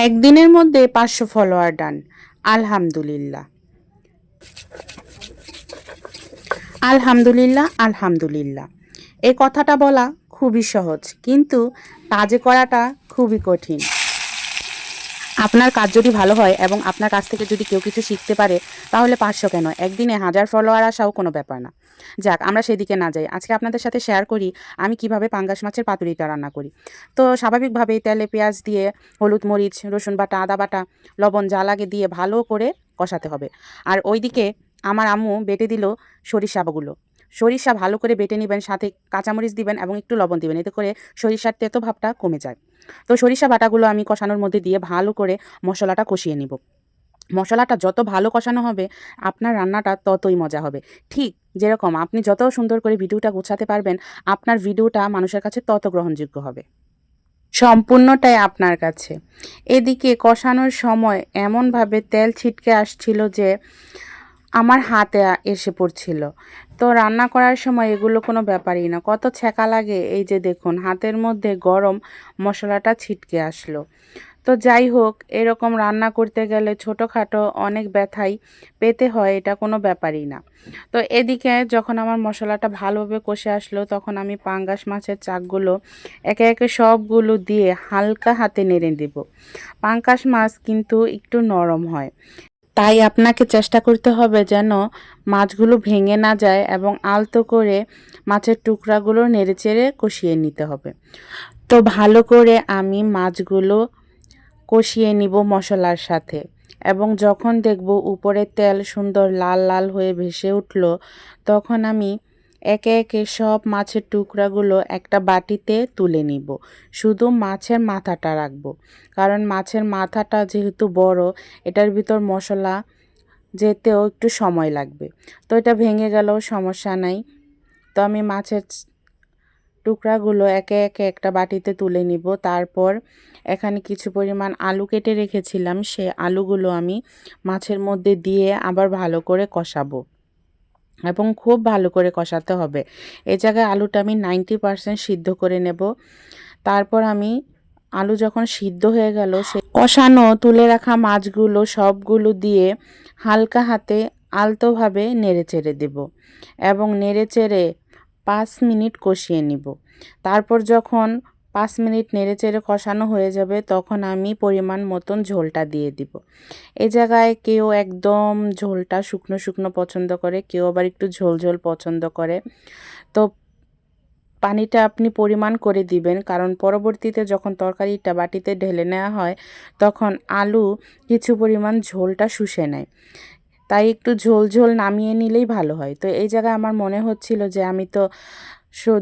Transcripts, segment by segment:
একদিনের মধ্যে 500 follower done. আলহামদুলিল্লাহ, আলহামদুলিল্লাহ, আলহামদুলিল্লাহ। এই কথাটা বলা খুবই সহজ, কিন্তু কাজে করাটা খুবই কঠিন। আপনার কাজ যদি ভালো হয় এবং আপনার কাছ থেকে যদি কেউ কিছু শিখতে পারে, তাহলে 500 কেন, একদিনে 1000 ফলোয়ার আসাও কোনো ব্যাপার না। যাক, আমরা সেদিকে না যাই। আজকে আপনাদের সাথে শেয়ার করি আমি কিভাবে পাঙ্গাস মাছের পাতুরিটা রান্না করি। তো স্বাভাবিকভাবেই তেলে পেঁয়াজ দিয়ে, হলুদ, মরিচ, রসুন বাটা, আদা বাটা, লবণ যা লাগে দিয়ে ভালো করে কষাতে হবে। আর ওইদিকে আমার আম্মু বেটে দিল সরিষাগুলো। সরিষা ভালো করে বেটে নেবেন, সাথে কাঁচামরিচ দিবেন এবং একটু লবণ দিবেন, এতে করে সরিষার তেতো ভাবটা কমে যায়। তো সরিষা বাটাগুলো আমি কষানোর মধ্যে দিয়ে ভালো করে মশলাটা কষিয়ে নিব। মশলাটা যত ভালো কষানো হবে, আপনার রান্নাটা ততই মজা হবে। ঠিক যেরকম আপনি যত সুন্দর করে ভিডিওটা গোছাতে পারবেন, আপনার ভিডিওটা মানুষের কাছে তত গ্রহণযোগ্য হবে। সম্পূর্ণটাই আপনার কাছে। এদিকে কষানোর সময় এমনভাবে তেল ছিটকে আসছিল যে আমার হাতে এসে পড়ছিল। তো রান্না করার সময় এগুলো কোনো ব্যাপারই না, কত ছ্যাঁকা লাগে। এই যে দেখুন, হাতের মধ্যে গরম মশলাটা ছিটকে আসলো। তো যাই হোক, এরকম রান্না করতে গেলে ছোটোখাটো অনেক ব্যথাই পেতে হয়, এটা কোনো ব্যাপারই না। তো এদিকে যখন আমার মশলাটা ভালোভাবে কষে আসলো, তখন আমি পাঙ্গাস মাছের চাকগুলো একে একে সবগুলো দিয়ে হালকা হাতে নেড়ে দেব। পাঙ্গাস মাছ কিন্তু একটু নরম হয়, তাই আপনাকে চেষ্টা করতে হবে যেন মাছগুলো ভেঙে না যায়, এবং আলতো করে মাছের টুকরাগুলো নেড়েচেড়ে কষিয়ে নিতে হবে। তো ভালো করে আমি মাছগুলো কষিয়ে নিব মশলার সাথে, এবং যখন দেখব উপরে তেল সুন্দর লাল লাল হয়ে ভেসে উঠল, তখন আমি একে একে সব মাছের টুকরাগুলো একটা বাটিতে তুলে নিব। শুধু মাছের মাথাটা রাখবো, কারণ মাছের মাথাটা যেহেতু বড়, এটার ভিতর মশলা যেতেও একটু সময় লাগবে। তো এটা ভেঙে গেলেও সমস্যা নাই। তো আমি মাছের টুকরাগুলো একে একে একটা বাটিতে তুলে নিব। তারপর এখানে কিছু পরিমাণ আলু কেটে রেখেছিলাম, সে আলুগুলো আমি মাছের মধ্যে দিয়ে আবার ভালো করে কষাবো, এবং খুব ভালো করে কষাতে হবে। এই জায়গায় আলুটা আমি 90% সিদ্ধ করে নেব। তারপর আমি আলু যখন সিদ্ধ হয়ে গেল, সে কষানো তুলে রাখা মাছগুলো সবগুলো দিয়ে হালকা হাতে আলতোভাবে নেড়েচেড়ে দেব, এবং নেড়েচেড়ে 5 মিনিট কষিয়ে নিব। তারপর যখন 5 মিনিট নেড়েচেড়ে কষানো হয়ে যাবে, তখন আমি পরিমাণ মতন ঝোলটা দিয়ে দিব। এই জায়গায় কেউ একদম ঝোলটা শুকনো শুকনো পছন্দ করে, কেউ আবার একটু ঝোল ঝোল পছন্দ করে। তো পানিটা আপনি পরিমাণ করে দিবেন, কারণ পরবর্তীতে যখন তরকারিটা বাটিতে ঢেলে নেওয়া হয়, তখন আলু কিছু পরিমাণ ঝোলটা শুষে নেয়। তাই একটু ঝোল ঝোল নামিয়ে নিলেই ভালো হয়। তো এই জায়গায় আমার মনে হচ্ছিল যে আমি তো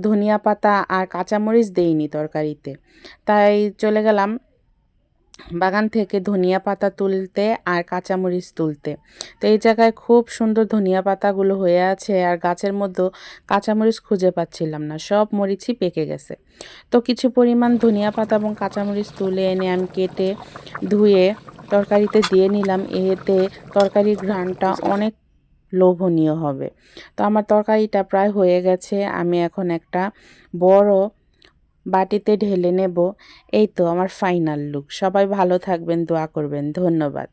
ধনিয়া পাতা আর কাঁচামরিচ দেইনি তরকারিতে, তাই চলে গেলাম বাগান থেকে ধনিয়া পাতা তুলতে আর কাঁচামরিচ তুলতে। তো এই জায়গায় খুব সুন্দর ধনিয়া পাতাগুলো হয়ে আছে, আর গাছের মধ্যে কাঁচামরিচ খুঁজে পাচ্ছিলাম না, সব মরিচই পেকে গেছে। তো কিছু পরিমাণ ধনিয়া পাতা এবং কাঁচামরিচ তুলে এনে আমি কেটে ধুয়ে তরকারিতে দিয়ে নিলাম। এতে তরকারির ঘ্রাণটা অনেক লোভনীয় হবে। তো আমার তরকারিটা প্রায় হয়ে গেছে, আমি এখন একটা বড় বাটিতে ঢেলে নেব। এই তো আমার ফাইনাল লুক। সবাই ভালো থাকবেন, দোয়া করবেন। ধন্যবাদ।